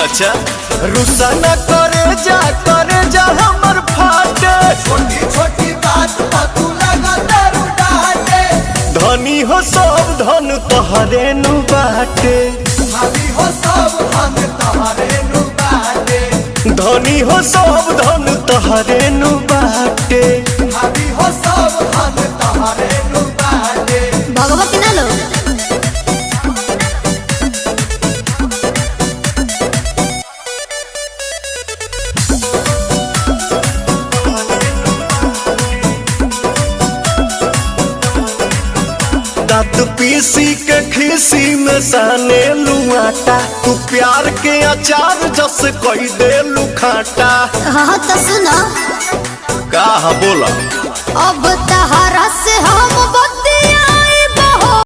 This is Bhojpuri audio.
अच्छा रुसा न करे जा हमर फाटे छोटी छोटी बात पर तू लगा दारू डाटे। धनी हो सब धन तोहरे नु बाटे भाभी हो सब हम तोहरे नु बाटे। धनी हो सब धन तोहरे नु बाटे भाभी हो सब हम तोहरे नु बाटे। भगवती ना लो दांत पीसी के खीसी में साने लुआटा तू प्यार के अचार जस कोई दे लुखाटा। हाँ तो सुनो का बोला अब तहरा से हम